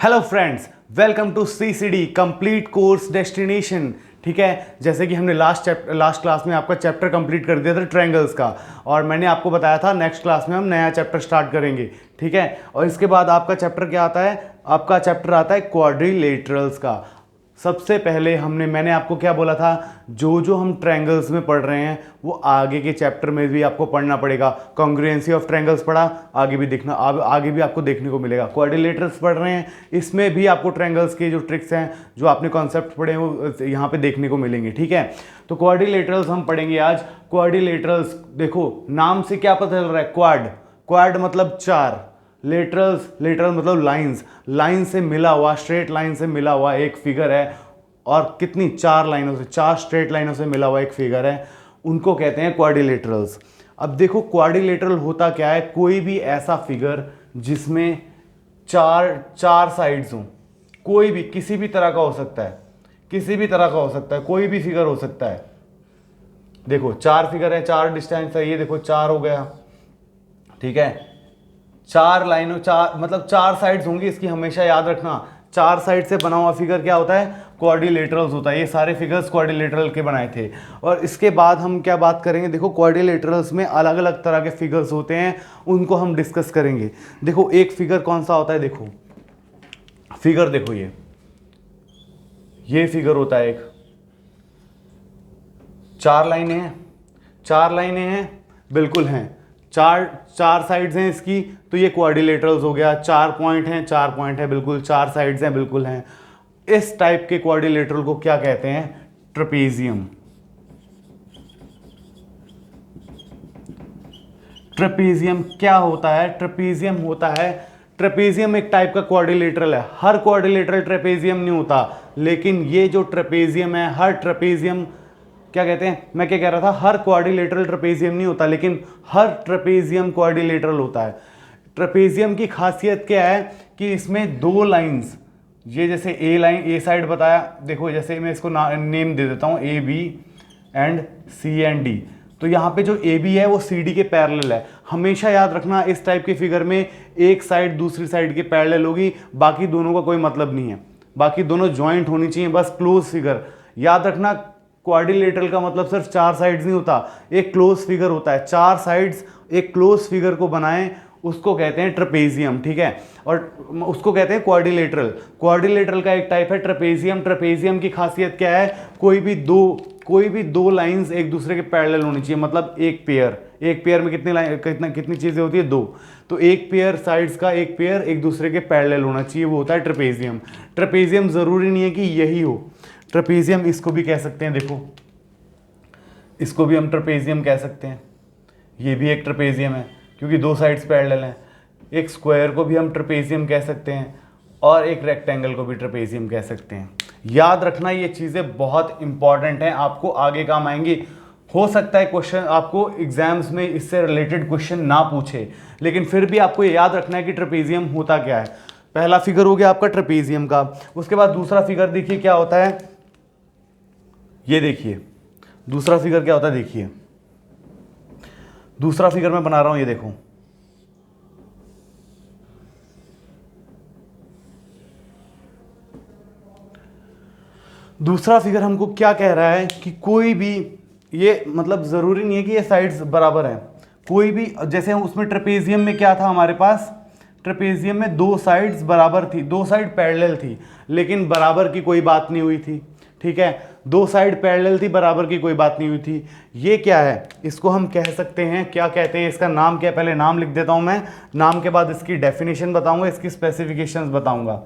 Hello friends, welcome to CCD complete course destination. ठीक है, जैसे कि हमने लास्ट क्लास में आपका चैप्टर कंप्लीट कर दिया था ट्रायंगल्स का, और मैंने आपको बताया था नेक्स्ट क्लास में हम नया चैप्टर स्टार्ट करेंगे। ठीक है, और इसके बाद आपका चैप्टर क्या आता है? आपका चैप्टर आता है क्वाड्रिलेटरल्स का। सबसे पहले मैंने आपको क्या बोला था, जो हम ट्रायंगल्स में पढ़ रहे हैं वो आगे के चैप्टर में भी आपको पढ़ना पड़ेगा। कॉन्ग्रुएंसी ऑफ ट्रायंगल्स पढ़ा, आगे भी देखना, आगे भी आपको देखने को मिलेगा। क्वाड्रिलेटरल्स पढ़ रहे हैं, इसमें भी आपको ट्रायंगल्स के जो ट्रिक्स हैं, जो आपने कॉन्सेप्ट पढ़े हैं, वो यहाँ पे देखने को मिलेंगे। ठीक है, तो क्वाड्रिलेटरल्स हम पढ़ेंगे आज। क्वाड्रिलेटरल्स देखो, नाम से क्या पता चल रहा है? क्वाड मतलब चार, लेटरल मतलब लाइन से मिला हुआ, स्ट्रेट लाइन से मिला हुआ एक फिगर है, और कितनी? चार लाइनों से, चार स्ट्रेट लाइनों से मिला हुआ एक फिगर है, उनको कहते हैं क्वाड्रिलेटरल्स। अब देखो, क्वाड्रिलेटरल होता क्या है? कोई भी ऐसा फिगर जिसमें चार साइड्स हों, कोई भी, किसी भी तरह का हो सकता है, किसी भी तरह का हो सकता है, कोई भी फिगर हो सकता है। देखो, चार फिगर है, चार डिस्टेंस है, ये देखो चार हो गया। ठीक है, चार लाइनों, मतलब चार साइड्स होंगी, इसकी हमेशा याद रखना। चार साइड से बना हुआ फिगर क्या होता है? क्वाड्रिलेटरल्स होता है। ये सारे फिगर्स क्वाड्रिलेटरल के बनाए थे। और इसके बाद हम क्या बात करेंगे? देखो, क्वाड्रिलेटरल्स में अलग अलग तरह के फिगर्स होते हैं, उनको हम डिस्कस करेंगे। देखो, एक फिगर कौन सा होता है? देखो फिगर, देखो ये फिगर होता है एक, चार लाइनें हैं, बिल्कुल हैं, चार साइड्स हैं इसकी, तो ये क्वाड्रिलेटरल्स हो गया। चार पॉइंट है, बिल्कुल चार साइड्स हैं, बिल्कुल हैं। इस टाइप के क्वाड्रिलेटरल को क्या कहते हैं? ट्रेपेजियम। ट्रेपेजियम क्या होता है? ट्रेपेजियम एक टाइप का क्वाड्रिलेटरल है। हर क्वाड्रिलेटरल ट्रेपेजियम नहीं होता, लेकिन ये जो ट्रेपेजियम है, हर ट्रेपेजियम क्या कहते हैं? मैं क्या कह रहा था, हर क्वाड्रिलेटरल ट्रेपेजियम नहीं होता, लेकिन हर ट्रेपेजियम क्वाड्रिलेटरल होता है। ट्रेपेजियम की खासियत क्या है कि इसमें दो लाइंस, ये जैसे ए लाइन, ए साइड बताया, देखो जैसे मैं इसको नेम दे देता हूँ, A B and C and D. तो यहाँ पे जो ए बी है वो सी डी के पैरेलल है। हमेशा याद रखना, इस टाइप के फिगर में एक साइड दूसरी साइड के पैरेलल होगी, बाकी दोनों का कोई मतलब नहीं है, बाकी दोनों ज्वाइंट होनी चाहिए, बस क्लोज फिगर। याद रखना, क्वाड्रिलेटरल का मतलब सिर्फ चार साइड्स नहीं होता, एक क्लोज फिगर होता है। चार साइड्स एक क्लोज फिगर को बनाएं, उसको कहते हैं ट्रेपेजियम। ठीक है, और उसको कहते हैं क्वाड्रिलेटरल का एक टाइप है ट्रेपेजियम की खासियत क्या है? कोई भी दो लाइंस एक दूसरे के पैरेलल होनी चाहिए, मतलब एक पेयर में कितनी चीजें होती है? दो। तो एक पेयर साइड्स का, एक पेयर एक दूसरे के पैरेलल होना चाहिए, वो होता है ट्रेपेजियम। ट्रेपेजियम जरूरी नहीं है कि यही हो, ट्रेपेजियम इसको भी कह सकते हैं। देखो, इसको भी हम ट्रेपेजियम कह सकते हैं, ये भी एक ट्रेपेजियम है क्योंकि दो साइड्स पैरेलल हैं। एक स्क्वायर को भी हम ट्रेपेजियम कह सकते हैं, और एक रेक्टेंगल को भी ट्रेपेजियम कह सकते हैं। याद रखना, ये चीज़ें बहुत इंपॉर्टेंट हैं, आपको आगे काम आएंगी। हो सकता है क्वेश्चन आपको एग्जाम्स में इससे रिलेटेड क्वेश्चन ना पूछे, लेकिन फिर भी आपको याद रखना है कि ट्रेपेजियम होता क्या है। पहला फिगर हो गया आपका ट्रेपेजियम का। उसके बाद दूसरा फिगर देखिए क्या होता है, ये देखिए दूसरा फिगर क्या होता है। देखिए, दूसरा फिगर मैं बना रहा हूं, ये देखो, दूसरा फिगर हमको क्या कह रहा है कि कोई भी, ये मतलब जरूरी नहीं है कि ये साइड्स बराबर हैं, कोई भी, जैसे हम उसमें ट्रेपेजियम में क्या था हमारे पास? ट्रेपेजियम में दो साइड्स बराबर थी, दो साइड पैरेलल थी, लेकिन बराबर की कोई बात नहीं हुई थी। ठीक है, दो साइड पैरेलल थी, बराबर की कोई बात नहीं हुई थी। ये क्या है? इसको हम कह सकते हैं, क्या कहते हैं? इसका नाम क्या है? पहले नाम लिख देता हूं मैं, नाम के बाद इसकी डेफिनेशन बताऊंगा, इसकी स्पेसिफिकेशंस बताऊंगा।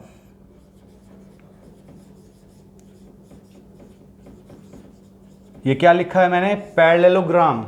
ये क्या लिखा है मैंने? पैरेललोग्राम।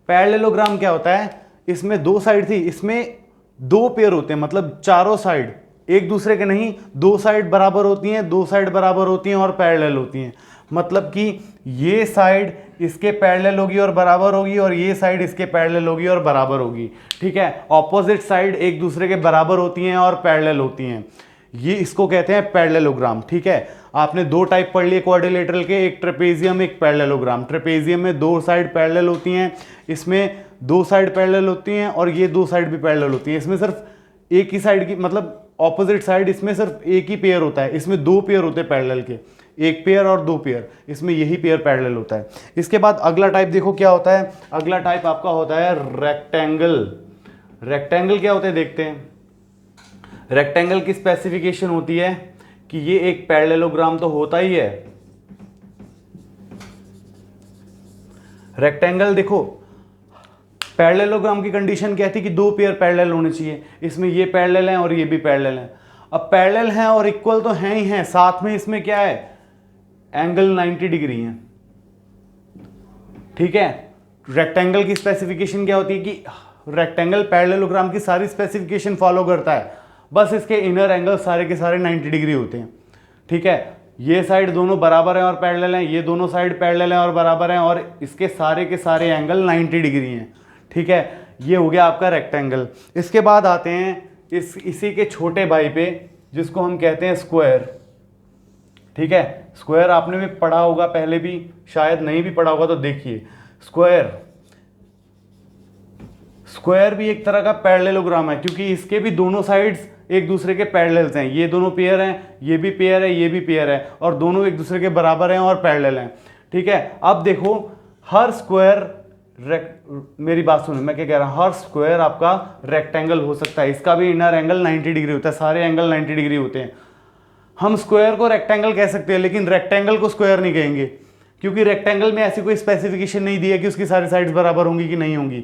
पैरेललोग्राम क्या होता है? इसमें दो साइड थी, इसमें दो पेयर होते हैं, मतलब चारों साइड एक दूसरे के नहीं, दो साइड बराबर होती हैं, दो साइड बराबर होती हैं और पैरेलल होती हैं। मतलब कि ये साइड इसके पैरेलल होगी और बराबर होगी, और ये साइड इसके पैरेलल होगी और बराबर होगी। ठीक है, ऑपोजिट साइड एक दूसरे के बराबर होती हैं और पैरेलल होती हैं, ये इसको कहते हैं पैरेललोग्राम। ठीक है, आपने दो टाइप पढ़ लिए क्वाड्रिलेटरल के, एक ट्रेपेजियम एक पैरेललोग्राम। ट्रेपेजियम में दो साइड पैरेलल होती हैं, इसमें दो साइड पैरेलल होती हैं, और ये दो साइड भी पैरेलल होती हैं। इसमें सिर्फ एक ही साइड की, मतलब ऑपोजिट साइड, इसमें सिर्फ एक ही पेयर होता है, इसमें दो पेयर होते हैं पैरेलल के, एक पेयर और दो पेयर, इसमें यही पेयर पैरेलल होता है। इसके बाद अगला टाइप देखो क्या होता है, अगला टाइप आपका होता है रेक्टेंगल। रेक्टेंगल क्या होता है देखते हैं। रेक्टेंगल की स्पेसिफिकेशन होती है कि ये एक पैरेललोग्राम तो होता ही है। रेक्टेंगल देखो, पैरेललोग्राम की कंडीशन क्या थी कि दो पेयर पैरेलल होने चाहिए, इसमें ये पैरेलल हैं और ये भी पैरेलल हैं। अब पैरेलल हैं और इक्वल तो हैं ही हैं, साथ में इसमें क्या है, एंगल 90 डिग्री है, ठीक है। रेक्टेंगल की स्पेसिफिकेशन क्या होती है कि रेक्टेंगल पैरेललोग्राम की सारी स्पेसिफिकेशन फॉलो करता है, बस इसके इनर एंगल सारे के सारे 90 डिग्री होते हैं, ठीक है। ये साइड दोनों बराबर हैं और पैरेलल हैं, ये दोनों साइड पैरेलल हैं और बराबर हैं, और इसके सारे एंगल 90 डिग्री हैं, ठीक है। ये हो गया आपका रेक्टेंगल। इसके बाद आते हैं इसी के छोटे भाई पे, जिसको हम कहते हैं स्क्वायर, ठीक है। स्क्वायर आपने भी पढ़ा होगा पहले भी, शायद नहीं भी पढ़ा होगा तो देखिए। स्क्वायर भी एक तरह का पैरेललोग्राम है, क्योंकि इसके भी दोनों साइड्स एक दूसरे के पैरेलल्स हैं। ये दोनों पेयर हैं, ये भी पेयर है, ये भी पेयर है, और दोनों एक दूसरे के बराबर हैं और पैरेलल हैं, ठीक है। अब देखो हर स्क्वायर, मेरी बात सुनो मैं क्या कह रहा हूं, हर स्क्वायर आपका रेक्टेंगल हो सकता है। इसका भी इनर एंगल 90 डिग्री होता है, सारे एंगल 90 डिग्री होते हैं। हम स्क्वायर को रेक्टेंगल कह सकते हैं, लेकिन रेक्टेंगल को स्क्वायर नहीं कहेंगे, क्योंकि रेक्टेंगल में ऐसी कोई स्पेसिफिकेशन नहीं दी है कि उसकी सारी साइड्स बराबर होंगी कि नहीं होंगी,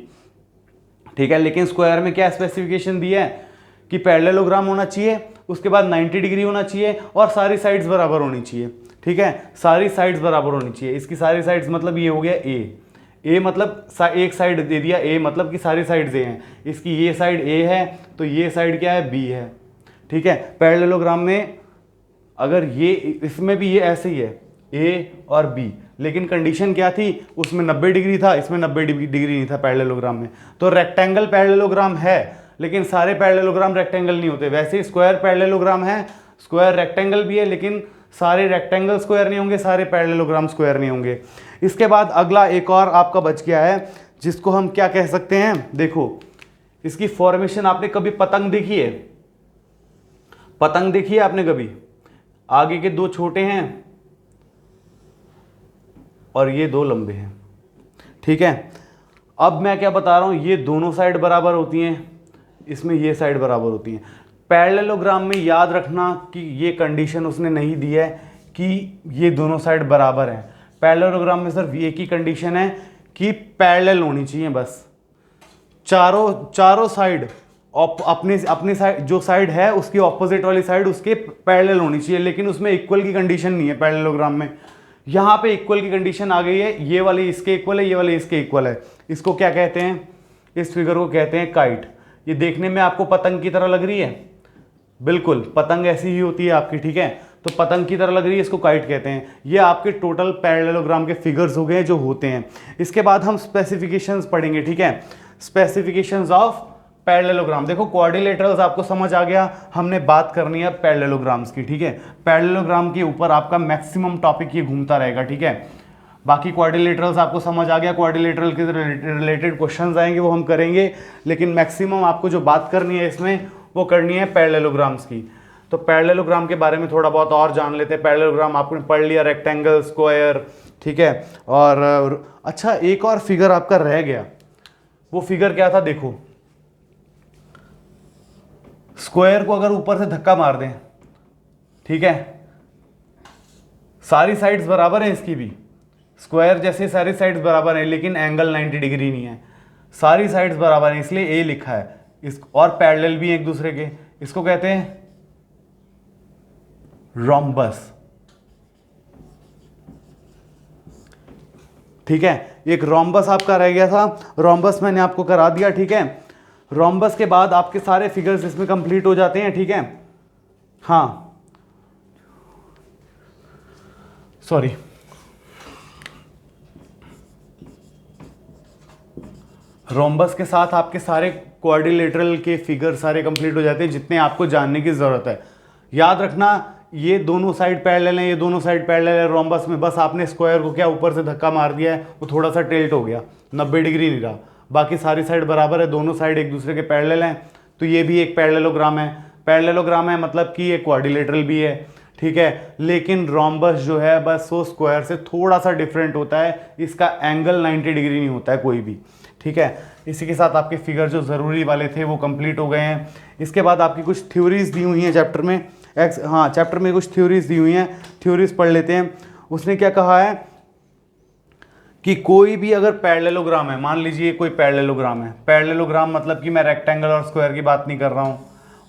ठीक है। लेकिन स्क्वायर में क्या स्पेसिफिकेशन दी है कि पैरेललोग्राम होना चाहिए, उसके बाद 90 डिग्री होना चाहिए और सारी साइड्स बराबर होनी चाहिए, ठीक है। सारी साइड्स बराबर होनी चाहिए। इसकी सारी साइड्स मतलब ये हो गया ए मतलब एक साइड दे दिया, ए मतलब कि सारी साइड्स ए हैं। इसकी ये साइड ए है तो ये साइड क्या है, बी है, ठीक है। पैरेललोग्राम में अगर ये, इसमें भी ये ऐसे ही है, ए और बी, लेकिन कंडीशन क्या थी, उसमें 90 डिग्री था, इसमें 90 डिग्री नहीं था पैरेललोग्राम में। तो रेक्टेंगल पैरेललोग्राम है, लेकिन सारे पैरेललोग्राम रेक्टेंगल नहीं होते। वैसे ही स्क्वायर पैरेललोग्राम है, स्क्वायर रेक्टेंगल भी है, लेकिन सारे रेक्टेंगल स्क्वायर नहीं होंगे, सारे पैरेललोग्राम स्क्वायर नहीं होंगे। इसके बाद अगला एक और आपका बच गया है, जिसको हम क्या कह सकते हैं, देखो इसकी फॉर्मेशन। आपने कभी पतंग देखी है? पतंग देखी है आपने कभी? आगे के दो छोटे हैं और ये दो लंबे हैं, ठीक है। अब मैं क्या बता रहा हूं, ये दोनों साइड बराबर होती हैं, इसमें ये साइड बराबर होती हैं। पैरेललोग्राम में याद रखना कि ये कंडीशन उसने नहीं दी है कि ये दोनों साइड बराबर हैं। पैरेललोग्राम में सिर्फ एक ही कंडीशन है कि पैरेलल होनी चाहिए, बस चारों साइड अपनी साइड, जो साइड है उसकी ऑपोजिट वाली साइड उसके पैरेलल होनी चाहिए, लेकिन उसमें इक्वल की कंडीशन नहीं है पैरेललोग्राम में। यहाँ पे इक्वल की कंडीशन आ गई है, ये वाली इसके इक्वल है, ये वाली इसके इक्वल है। इसको क्या कहते हैं, इस फिगर को कहते हैं काइट। ये देखने में आपको पतंग की तरह लग रही है, बिल्कुल पतंग ऐसी ही होती है आपकी, ठीक है। तो पतंग की तरह लग रही है, इसको काइट कहते हैं। ये आपके टोटल पैरेललोग्राम के फिगर्स हो गए जो होते हैं। इसके बाद हम स्पेसिफिकेशंस पढ़ेंगे, ठीक है। Specifications of parallelogram. देखो क्वाड्रिलेटरल्स आपको समझ आ गया, हमने बात करनी है पैरेललोग्राम्स की, ठीक है। पैरेललोग्राम के ऊपर आपका मैक्सिमम टॉपिक ये घूमता रहेगा, ठीक है। बाकी क्वाड्रिलेटरल्स आपको समझ आ गया, क्वाड्रिलेटरल के रिलेटेड क्वेश्चंस आएंगे वो हम करेंगे, लेकिन मैक्सिमम आपको जो बात करनी है इसमें वो करनी है पैरेललोग्राम्स की। तो पैरेललोग्राम के बारे में थोड़ा बहुत और जान लेते हैं। पैरेललोग्राम आपने पढ़ लिया, रेक्टेंगल, स्क्वायर, ठीक है। और अच्छा एक और फिगर आपका रह गया, वो फिगर क्या था, देखो स्क्वायर को अगर ऊपर से धक्का मार दें, ठीक है, सारी साइड्स बराबर है इसकी भी, स्क्वायर जैसे सारी साइड्स बराबर है, लेकिन एंगल 90 डिग्री नहीं है, सारी साइड्स बराबर है, इसलिए ए लिखा है। इस और पैरेलल भी एक दूसरे के, इसको कहते हैं रोम्बस, ठीक है। एक रोम्बस आपका रह गया था, रोम्बस मैंने आपको करा दिया, ठीक है। रोम्बस के बाद आपके सारे फिगर्स इसमें कंप्लीट हो जाते हैं, ठीक है। हाँ सॉरी, रोम्बस के साथ आपके सारे क्वाड्रिलेटरल के फिगर सारे कंप्लीट हो जाते हैं जितने आपको जानने की जरूरत है। याद रखना ये दोनों साइड पैरेलल हैं, ये दोनों साइड पैरेलल है रोम्बस में, बस आपने स्क्वायर को क्या ऊपर से धक्का मार दिया है, वो थोड़ा सा टिल्ट हो गया, 90 डिग्री नहीं रहा, बाकी सारी साइड बराबर है, दोनों साइड एक दूसरे के पैरेलल हैं, तो ये भी एक पैरेललोग्राम है। पैरेललोग्राम है मतलब कि ये क्वाड्रिलेटरल भी है, ठीक है। लेकिन रोम्बस जो है बस वो स्क्वायर से थोड़ा सा डिफरेंट होता है, इसका एंगल 90 डिग्री नहीं होता है कोई भी, ठीक है। इसी के साथ आपके फिगर जो ज़रूरी वाले थे वो कंप्लीट हो गए हैं। इसके बाद आपकी कुछ थ्योरीज दी हुई हैं चैप्टर में, चैप्टर में कुछ थ्योरीज दी हुई हैं, थ्योरीज पढ़ लेते हैं। उसने क्या कहा है कि कोई भी अगर पैरेललोग्राम है, मान लीजिए कोई पैरेललोग्राम है, पैरेललोग्राम मतलब कि मैं रेक्टेंगल और स्क्वायर की बात नहीं कर रहा हूँ।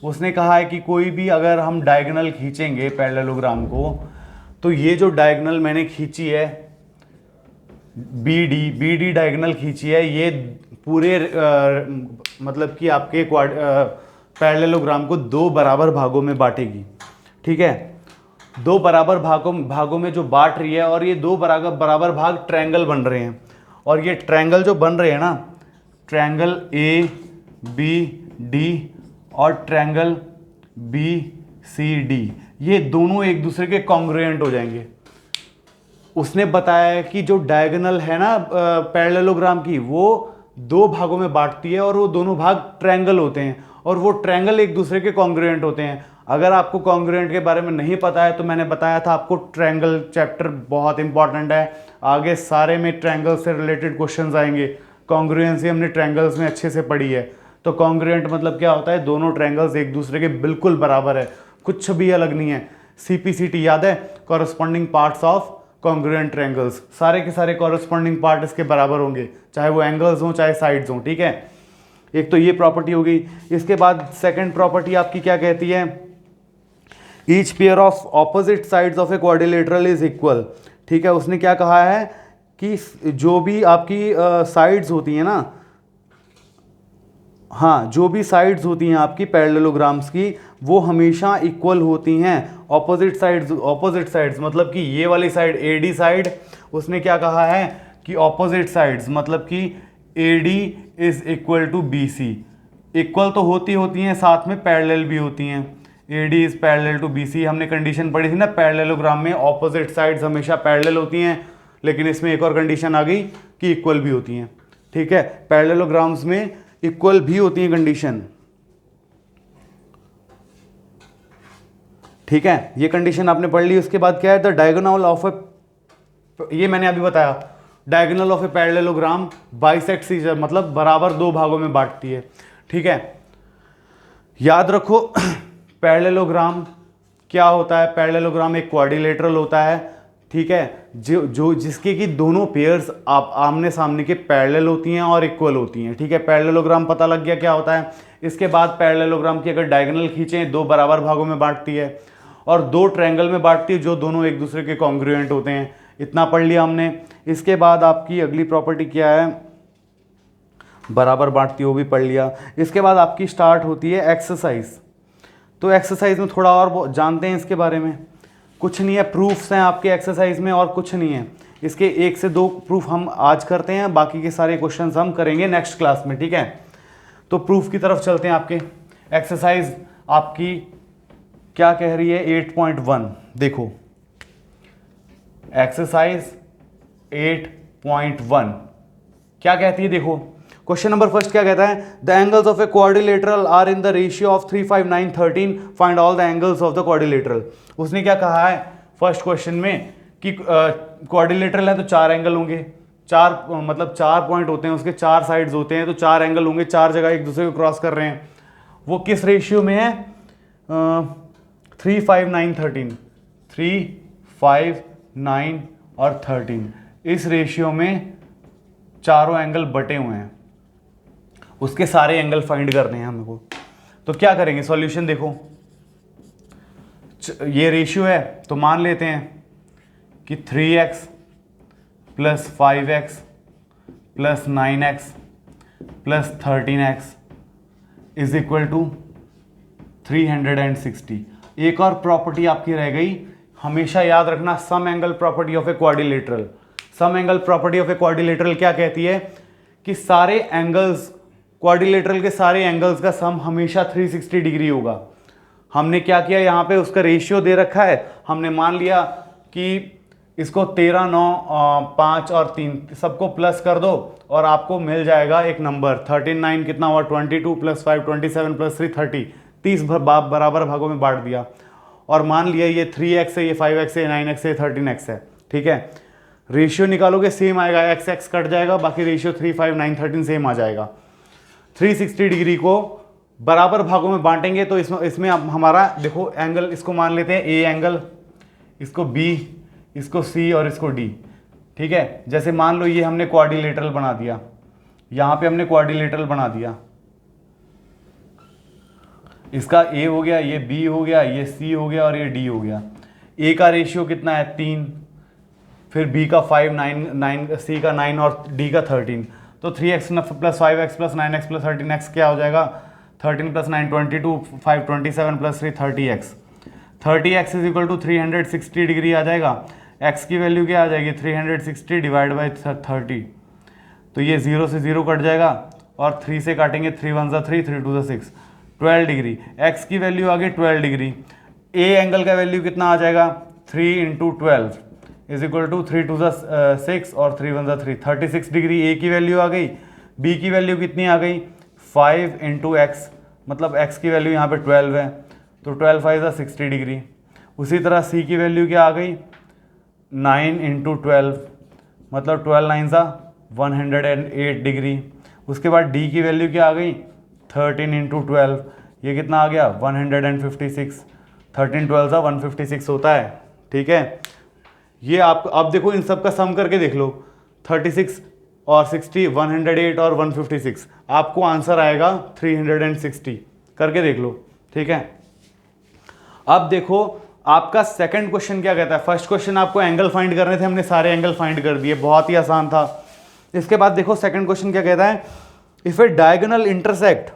उसने कहा है कि कोई भी अगर हम डायगोनल खींचेंगे पैरेललोग्राम को, तो ये जो डायगोनल मैंने खींची है बी डी डायगोनल खींची है, ये पूरे मतलब कि आपके पैरेललोग्राम को दो बराबर भागों में बांटेगी, ठीक है। दो बराबर भागों में जो बांट रही है, और ये दो बराबर भाग ट्रायंगल बन रहे हैं। और ये ट्रायंगल जो बन रहे हैं ना, ट्रायंगल ए बी डी और ट्रायंगल बी सी डी, ये दोनों एक दूसरे के कॉन्ग्रुएंट हो जाएंगे। उसने बताया कि जो डायगोनल है ना पैरेललोग्राम की, वो दो भागों में बांटती है और वो दोनों भाग ट्रायंगल होते हैं, और वो ट्रायंगल एक दूसरे के कॉन्ग्रुएंट होते हैं। अगर आपको कॉन्ग्रुएंट के बारे में नहीं पता है तो मैंने बताया था आपको, ट्रायंगल चैप्टर बहुत इंपॉर्टेंट है, आगे सारे में ट्रायंगल से रिलेटेड क्वेश्चंस आएंगे। कॉन्ग्रुएंसी हमने ट्रायंगल्स में अच्छे से पढ़ी है। तो कॉन्ग्रुएंट मतलब क्या होता है, दोनों ट्रायंगल्स एक दूसरे के बिल्कुल बराबर है, कुछ भी अलग नहीं है। CPCT याद है, corresponding parts of congruent triangles, सारे के सारे कॉरस्पॉन्डिंग पार्ट इसके बराबर होंगे, चाहे वो एंगल्स हों चाहे साइड्स हों, ठीक है। एक तो ये प्रॉपर्टी होगी। इसके बाद सेकंड प्रॉपर्टी आपकी क्या कहती है, each pair of opposite sides of a quadrilateral is equal, ठीक है। उसने क्या कहा है कि जो भी आपकी साइड्स होती हैं ना, हाँ, जो भी साइड्स होती हैं आपकी पैरेललोग्राम्स की, वो हमेशा इक्वल होती हैं। ऑपोजिट साइड्स मतलब कि ये वाली साइड AD साइड, उसने क्या कहा है कि ऑपोजिट साइड्स मतलब कि AD is equal to BC, equal तो होती हैं, साथ में पैरेलल भी होती हैं। AD is parallel to BC, हमने कंडीशन पढ़ी थी ना पैरेललोग्राम में, ऑपोजिट साइड्स हमेशा पैरेलल होती हैं, लेकिन इसमें एक और कंडीशन आ गई कि इक्वल भी होती हैं, ठीक है। पैरेललोग्राम्स में इक्वल भी होती है कंडीशन, ठीक है। ये कंडीशन आपने पढ़ ली। उसके बाद क्या है, द डायगोनल ऑफ ए, ये मैंने अभी बताया, diagonal of a parallelogram bisects each other, मतलब बराबर दो भागों में बांटती है, ठीक है। याद रखो पैरेललोग्राम क्या होता है, पैरेललोग्राम एक क्वाड्रिलेटरल होता है, ठीक है, जो जिसके की दोनों पेयर्स आमने सामने के पैरेलल होती हैं और इक्वल होती हैं, ठीक है। पैरेललोग्राम पता लग गया क्या होता है। इसके बाद पैरेललोग्राम की अगर डायगोनल खींचें, दो बराबर भागों में बांटती है और दो ट्रायंगल में बांटती है जो दोनों एक दूसरे के कॉन्ग्रुएंट होते हैं। इतना पढ़ लिया हमने। इसके बाद आपकी अगली प्रॉपर्टी क्या है, बराबर बांटती, वो भी पढ़ लिया। इसके बाद आपकी स्टार्ट होती है एक्सरसाइज। तो एक्सरसाइज में थोड़ा और जानते हैं इसके बारे में। कुछ नहीं है, प्रूफ्स हैं आपके एक्सरसाइज में और कुछ नहीं है। इसके 1 से 2 प्रूफ हम आज करते हैं, बाकी के सारे क्वेश्चंस हम करेंगे नेक्स्ट क्लास में, ठीक है। तो प्रूफ की तरफ चलते हैं। आपके एक्सरसाइज आपकी क्या कह रही है, 8.1 देखो, एक्सरसाइज 8.1 क्या कहती है, देखो क्वेश्चन नंबर फर्स्ट क्या कहता है, the angles of a quadrilateral are in the ratio of 3, 5, 9, 13, find all the angles of the quadrilateral. उसने क्या कहा है फर्स्ट क्वेश्चन में कि क्वाड्रिलेटरल है तो 4 एंगल होंगे, 4 मतलब 4 पॉइंट होते हैं, उसके 4 साइड्स होते हैं, तो 4 एंगल होंगे, 4 जगह एक दूसरे को क्रॉस कर रहे हैं। वो किस रेशियो में है, 3, 5, 9, 13, 3, 5, 9 और 13, इस रेशियो में चारों एंगल बटे हुए हैं, उसके सारे एंगल फाइंड करने हैं हमको। तो क्या करेंगे, सॉल्यूशन देखो, ये रेशियो है तो मान लेते हैं कि 3x plus 5x plus 9x plus 13x is equal to 360। एक और प्रॉपर्टी आपकी रह गई, हमेशा याद रखना, sum angle property of a quadrilateral. Sum angle property of a quadrilateral क्या कहती है कि सारे एंगल्स, क्वाड्रिलेटरल के सारे एंगल्स का सम हमेशा 360 डिग्री होगा। हमने क्या किया, यहाँ पे उसका रेशियो दे रखा है, हमने मान लिया कि इसको 13, 9, 5 और 3 सबको प्लस कर दो और आपको मिल जाएगा एक नंबर 13, 9 कितना हुआ 22 प्लस 5 27 प्लस 3 30, 30 बराबर भागों में बांट दिया। और मान लिया ये 3x है, ये 5x है, 9x है, 13x है। ठीक है, रेशियो निकालोगे सेम आएगा, x x कट जाएगा, बाकी रेशियो 3, 5, 9, 13 सेम आ जाएगा। 360 डिग्री को बराबर भागों में बांटेंगे तो इसमें अब हमारा देखो एंगल, इसको मान लेते हैं ए एंगल, इसको बी, इसको सी और इसको डी। ठीक है, जैसे मान लो ये हमने क्वाड्रिलेटरल बना दिया, यहां पे हमने क्वाड्रिलेटरल बना दिया, इसका ए हो गया, ये बी हो गया, ये सी हो गया और ये डी हो गया। ए का रेशियो कितना है 3, फिर बी का 5, 9, सी का 9 और डी का 13। तो 3x plus 5x plus 9x plus 13x क्या हो जाएगा 13 plus 9 22, 5 27 plus 3 30x। 30x is equal to 360 degree आ जाएगा। x की वैल्यू क्या आ जाएगी 360 डिवाइड बाई 30। तो ये 0 से 0 कट जाएगा और 3 से काटेंगे, 3 1 3, 3 2 6, 12 डिग्री। x की वैल्यू आ गई 12 डिग्री। a एंगल का वैल्यू कितना आ जाएगा 3 इंटू 12 इज इक्वल टू 3 2 6 और 3 1 3, 36 डिग्री a की वैल्यू आ गई। b की वैल्यू कितनी आ गई 5 इंटू एक्स, मतलब x की वैल्यू यहाँ पे 12 है, तो 12 5 60 डिग्री। उसी तरह c की वैल्यू क्या आ गई 9 इंटू 12, मतलब 12 9 108 डिग्री। उसके बाद d की वैल्यू क्या आ गई 13 इंटू 12, ये कितना आ गया 156, 13 12 156 होता है। ठीक है, ये आप अब देखो इन सब का सम करके देख लो, 36 और 60, 108 और 156, आपको आंसर आएगा 360, करके देख लो। ठीक है, अब देखो आपका सेकंड क्वेश्चन क्या कहता है। फर्स्ट क्वेश्चन आपको एंगल फाइंड करने थे, हमने सारे एंगल फाइंड कर दिए, बहुत ही आसान था। इसके बाद देखो सेकंड क्वेश्चन क्या कहता है, इफ ए डायगोनल इंटरसेक्ट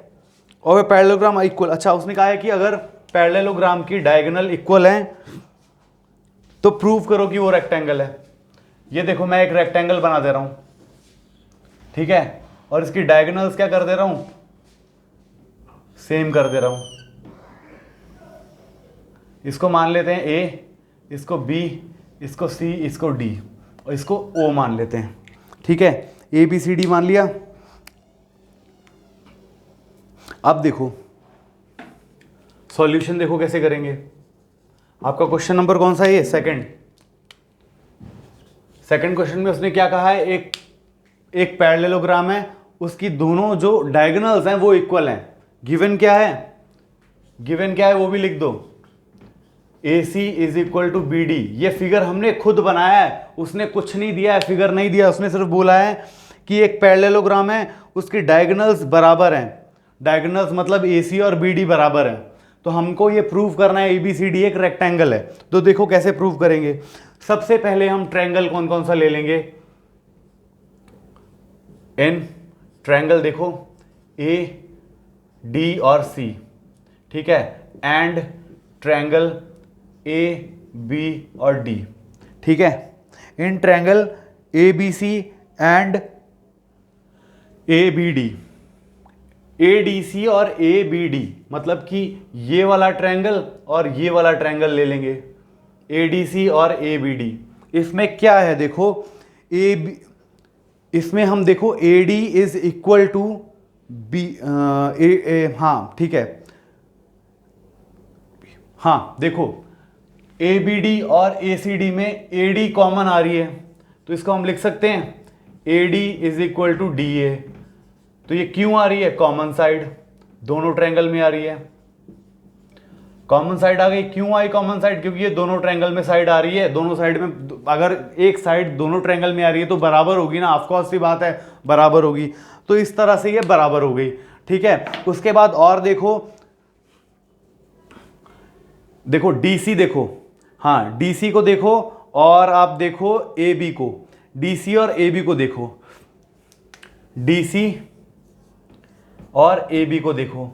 और ए पैरेललोग्राम इक्वल। अच्छा, उसने कहा है कि अगर पैरेललोग्राम की डायगोनल इक्वल है तो प्रूव करो कि वो रेक्टेंगल है। ये देखो मैं एक रेक्टेंगल बना दे रहा हूं, ठीक है, और इसकी डायगोनल्स क्या कर दे रहा हूं सेम कर दे रहा हूं। इसको मान लेते हैं ए, इसको बी, इसको सी, इसको डी और इसको ओ मान लेते हैं। ठीक है, ए बी सी डी मान लिया। अब देखो सॉल्यूशन देखो कैसे करेंगे। आपका क्वेश्चन नंबर कौन सा है, ये सेकंड क्वेश्चन में उसने क्या कहा है, एक पैरेललोग्राम है, उसकी दोनों जो डायगोनल्स हैं वो इक्वल हैं। गिवन क्या है वो भी लिख दो, AC is equal to B D. ये फिगर हमने खुद बनाया है, उसने कुछ नहीं दिया है, फिगर नहीं दिया, उसने सिर्फ बोला है कि एक पैरेललोग्राम है, उसकी डायगोनल्स बराबर हैं। डायगोनल्स मतलब AC और BD बराबर हैं। तो हमको ये प्रूव करना है ABCD एक रेक्टेंगल है। तो देखो कैसे प्रूव करेंगे। सबसे पहले हम ट्रायंगल कौन कौन सा ले लेंगे, N ट्रायंगल देखो A D और C, ठीक है, एंड ट्रायंगल A B और D, ठीक है, in triangle ABC and ABD, ADC और ABD, मतलब कि ये वाला ट्रायंगल और ये वाला ट्रायंगल ले लेंगे, ADC और ABD। इसमें क्या है देखो, इसमें हम देखो AD is equal to B, हाँ ठीक है, हाँ देखो ABD और ACD में AD कॉमन आ रही है, तो इसको हम लिख सकते हैं AD is equal to DA। तो ये क्यों आ रही है, कॉमन साइड दोनों ट्रायंगल में आ रही है, कॉमन साइड आ गई। क्यों आई कॉमन साइड, क्योंकि ये दोनों ट्रायंगल में साइड आ रही है, दोनों साइड में अगर एक साइड दोनों ट्रायंगल में आ रही है तो बराबर होगी ना, ऑफ कोर्स सी बात है बराबर होगी। तो इस तरह से ये बराबर हो गई, ठीक है। उसके बाद और देखो DC देखो, हाँ DC को देखो और आप देखो AB को, DC और AB को देखो, DC और AB को देखो,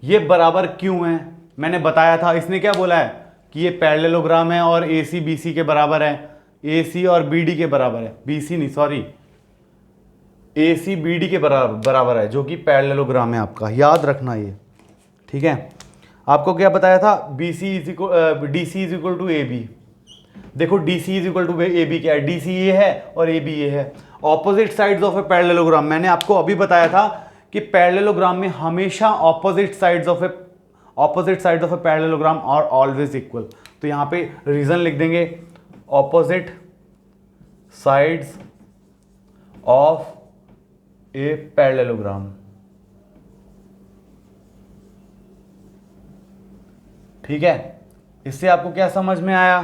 ये बराबर क्यों है। मैंने बताया था, इसने क्या बोला है कि ये पैरेललोग्राम है और AC BC के बराबर है, AC और BD के बराबर है, BC नहीं सॉरी AC BD के बराबर है, जो कि पैरेललोग्राम है आपका, याद रखना ये, ठीक है। आपको क्या बताया था, DC is equal DC is equal to AB, देखो DC is equal to AB क्या है, DC ये है और AB ये है। Opposite sides of a parallelogram, मैंने आपको अभी बताया था कि पैरेललोग्राम में हमेशा opposite sides of a parallelogram are always equal. तो यहां पे रीजन लिख देंगे, opposite sides of a parallelogram. ठीक है, इससे आपको क्या समझ में आया,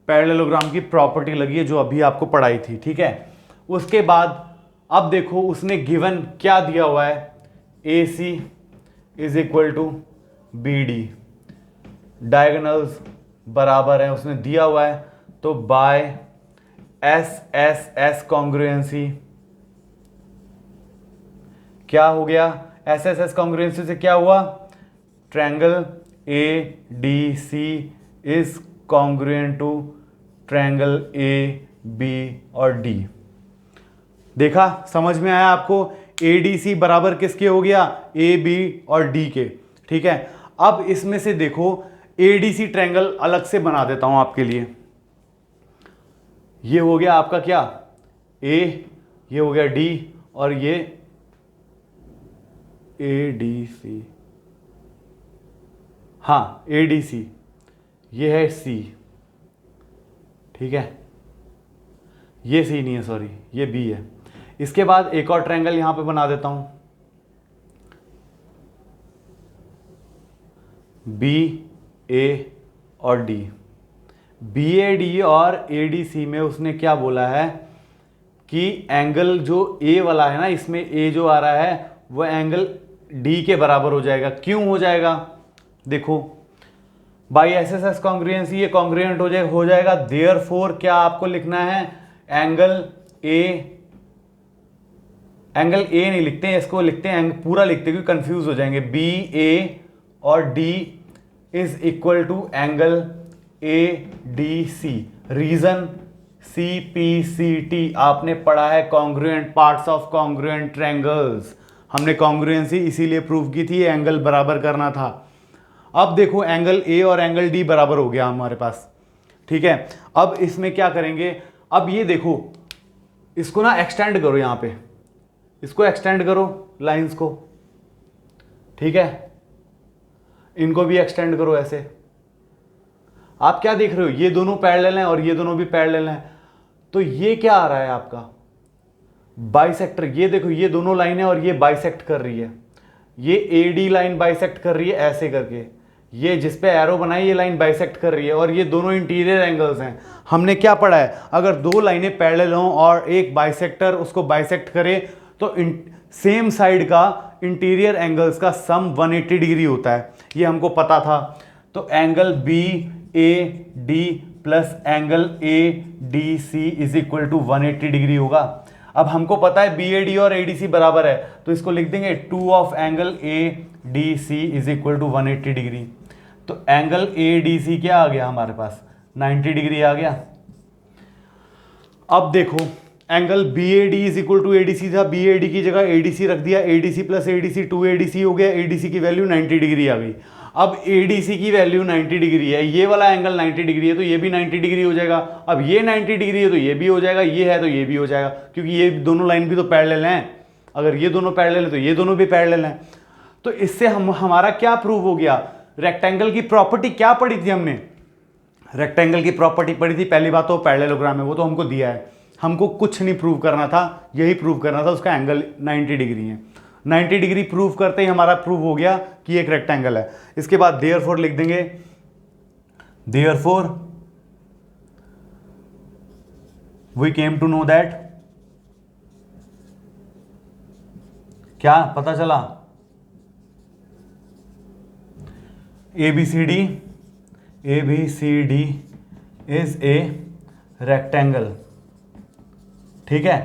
पैरेललोग्राम की प्रॉपर्टी लगी है जो अभी आपको पढ़ाई थी। ठीक है, उसके बाद अब देखो उसने गिवन क्या दिया हुआ है, AC is equal to BD, diagonals बराबर है उसने दिया हुआ है, तो बाय SSS कॉन्ग्रुएंसी क्या हो गया, SSS कॉन्ग्रुएंसी से क्या हुआ, triangle ADC is congruent to triangle AB और D। देखा, समझ में आया आपको, ADC बराबर किसके हो गया, AB और D के। ठीक है, अब इसमें से देखो ADC ट्रायंगल अलग से बना देता हूं आपके लिए। ये हो गया आपका क्या, A, ये हो गया D और ये ADC, हाँ ADC, ये है C। ठीक है, ये C नहीं है, सॉरी ये B है। इसके बाद एक और ट्रायंगल यहां पे बना देता हूं, BA और D। BAD और ADC में उसने क्या बोला है कि एंगल जो A वाला है ना, इसमें A जो आ रहा है वो एंगल D के बराबर हो जाएगा। क्यों हो जाएगा, देखो बाई SSS कॉन्ग्रुएंसी ये कॉन्ग्रुएंट हो जाएगा। देयरफॉर क्या आपको लिखना है, एंगल A नहीं लिखते हैं, इसको लिखते हैं पूरा लिखते हैं क्योंकि कंफ्यूज हो जाएंगे। BA और D is equal to angle ADC। Reason CPCT, आपने पढ़ा है congruent parts of congruent triangles. हमने कॉन्ग्रुएंसी इसीलिए प्रूव की थी, एंगल बराबर करना था। अब देखो एंगल A और एंगल D बराबर हो गया हमारे पास। ठीक है, अब इसमें क्या करेंगे, अब ये देखो इसको ना एक्सटेंड करो, यहां पे इसको एक्सटेंड करो लाइंस को। ठीक है, इनको भी एक्सटेंड करो ऐसे। आप क्या देख रहे हो, ये दोनों पैरेलल हैं और ये दोनों भी पैरेलल हैं, तो ये क्या आ रहा है आपका बाइसेक्टर। ये देखो ये दोनों लाइन है और ये बाइसेक्ट कर रही है, ये AD लाइन बाइसेक्ट कर रही है ऐसे करके, ये जिस पे एरो बनाई ये लाइन बाइसेक्ट कर रही है, और ये दोनों इंटीरियर एंगल्स हैं। हमने क्या पढ़ा है, अगर दो लाइनें पैरेलल हों और एक बाइसेक्टर उसको बाइसेक्ट करे तो सेम साइड का इंटीरियर एंगल्स का सम 180 डिग्री होता है, ये हमको पता था। तो angle BAD plus angle ADC is equal to 180 degree होगा। अब हमको पता है BAD और ADC बराबर है, तो इसको लिख देंगे 2 of angle ADC is equal to 180 degree. तो एंगल ADC क्या आ गया हमारे पास, 90 डिग्री आ गया। अब देखो angle BAD is equal to ADC था, BAD की जगह ADC रख दिया, ADC प्लस ADC 2ADC हो गया, ADC की वैल्यू 90 डिग्री आ गई। अब ADC की वैल्यू 90 डिग्री है, ये वाला एंगल 90 डिग्री है तो ये भी 90 डिग्री हो जाएगा। अब ये 90 डिग्री है तो ये भी हो जाएगा, ये है तो ये भी हो जाएगा, क्योंकि ये दोनों लाइन भी तो पैरेलल हैं। अगर ये दोनों पैरेलल है तो ये दोनों भी पैरेलल हैं। तो इससे हमारा क्या प्रूव हो गया, रेक्टेंगल की प्रॉपर्टी क्या पढ़ी थी हमने, रेक्टेंगल की प्रॉपर्टी पढ़ी थी। पहली बात तो पैरेललोग्राम है, वो तो हमको दिया है, हमको कुछ नहीं प्रूव करना था, यही प्रूव करना था उसका एंगल 90 डिग्री है। 90 डिग्री प्रूव करते ही हमारा प्रूव हो गया कि एक रेक्टेंगल है। इसके बाद देयरफॉर लिख देंगे, therefore we came to know that, क्या पता चला, ABCD इज ए रेक्टेंगल। ठीक है,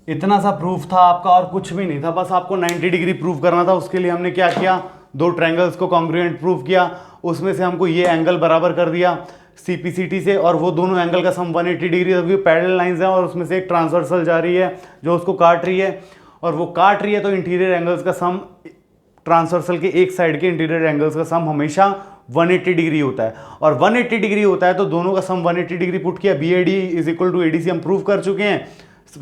इतना सा प्रूफ था आपका और कुछ भी नहीं था, बस आपको 90 डिग्री प्रूव करना था। उसके लिए हमने क्या किया, दो ट्रायंगल्स को कॉन्ग्रुएंट प्रूव किया, उसमें से हमको ये एंगल बराबर कर दिया CPCT से, और वो दोनों एंगल का सम 180 डिग्री, क्योंकि पैरेलल लाइंस हैं और उसमें से एक ट्रांसवर्सल जा रही है जो उसको काट रही है, और वो काट रही है तो इंटीरियर एंगल्स का सम, ट्रांसवर्सल के एक साइड के इंटीरियर एंगल्स का सम हमेशा 180 डिग्री होता है, और 180 डिग्री होता है तो दोनों का सम 180 डिग्री पुट किया, BAD is equal to ADC हम प्रूव कर चुके हैं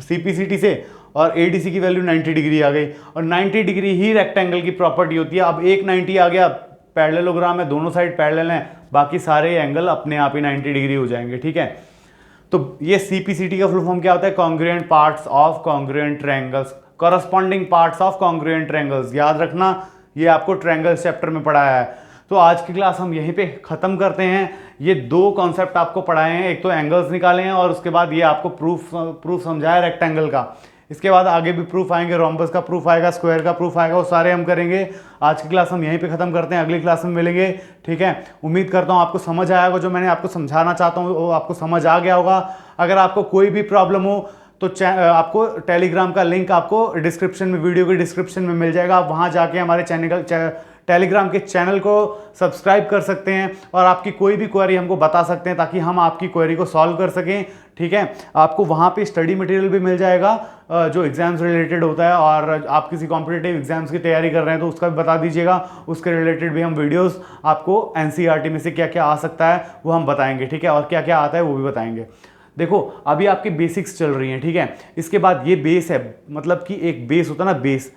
CPCT से, और ADC की वैल्यू 90 डिग्री आ गई, और 90 डिग्री ही रेक्टेंगल की प्रॉपर्टी होती है। अब एक 90 आ गया, पैरेललोग्राम है, दोनों साइड पैरेलल हैं, बाकी सारे एंगल अपने आप ही 90 डिग्री हो जाएंगे, ठीक है। तो ये CPCT का फुल फॉर्म क्या होता है? Congruent parts of congruent triangles, corresponding parts of congruent triangles, याद रखना ये आपको ट्रायंगल चैप्टर में पढ़ाया है। तो आज की क्लास हम यहीं पे खत्म करते हैं। ये दो कॉन्सेप्ट आपको पढ़ाए हैं, एक तो एंगल्स निकाले हैं और उसके बाद ये आपको प्रूफ समझाया रेक्टेंगल का। इसके बाद आगे भी प्रूफ आएंगे, रोम्बस का प्रूफ आएगा, स्क्वायर का प्रूफ आएगा, वो सारे हम करेंगे। आज की क्लास हम यहीं पे खत्म करते हैं, अगली क्लास में मिलेंगे, ठीक है। उम्मीद करता हूँ आपको समझ आया होगा, जो मैंने आपको समझाना चाहता हूँ वो आपको समझ आ गया होगा। अगर आपको कोई भी प्रॉब्लम हो तो आपको टेलीग्राम का लिंक आपको डिस्क्रिप्शन में, वीडियो के डिस्क्रिप्शन में मिल जाएगा। आप वहाँ जाके हमारे टेलीग्राम के चैनल को सब्सक्राइब कर सकते हैं और आपकी कोई भी क्वेरी हमको बता सकते हैं ताकि हम आपकी क्वेरी को सॉल्व कर सकें, ठीक है। आपको वहाँ पे स्टडी मटेरियल भी मिल जाएगा जो एग्जाम्स रिलेटेड होता है, और आप किसी कॉम्पिटिटिव एग्जाम्स की तैयारी कर रहे हैं तो उसका भी बता दीजिएगा, उसके रिलेटेड भी हम वीडियोस आपको NCERT में से क्या क्या आ सकता है वो हम बताएंगे, ठीक है, और क्या क्या आता है वो भी बताएंगे। देखो अभी आपकी बेसिक्स चल रही हैं, ठीक है। इसके बाद ये बेस है, मतलब कि एक बेस होता है ना, बेस,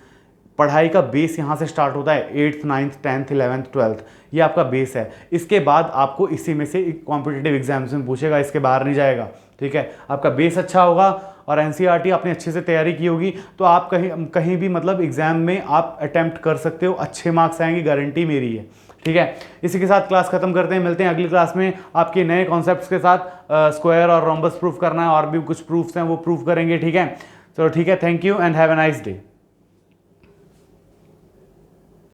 पढ़ाई का बेस यहाँ से स्टार्ट होता है, 8th 9th 10th 11th 12th, ये आपका बेस है। इसके बाद आपको इसी में से कॉम्पिटिटिव एग्जाम्स में पूछेगा, इसके बाहर नहीं जाएगा, ठीक है। आपका बेस अच्छा होगा और NCERT आपने अच्छे से तैयारी की होगी तो आप कहीं भी मतलब एग्जाम में आप अटेम्प्ट कर सकते हो, अच्छे मार्क्स आएंगे, गारंटी मेरी है, ठीक है। इसी के साथ क्लास खत्म करते हैं, मिलते हैं अगली क्लास में आपके नए कॉन्सेप्ट्स के साथ। स्क्वायर और रोम्बस प्रूफ करना है, और भी कुछ प्रूफ्स हैं वो प्रूफ करेंगे, ठीक है। चलो ठीक है, thank you and have a nice day.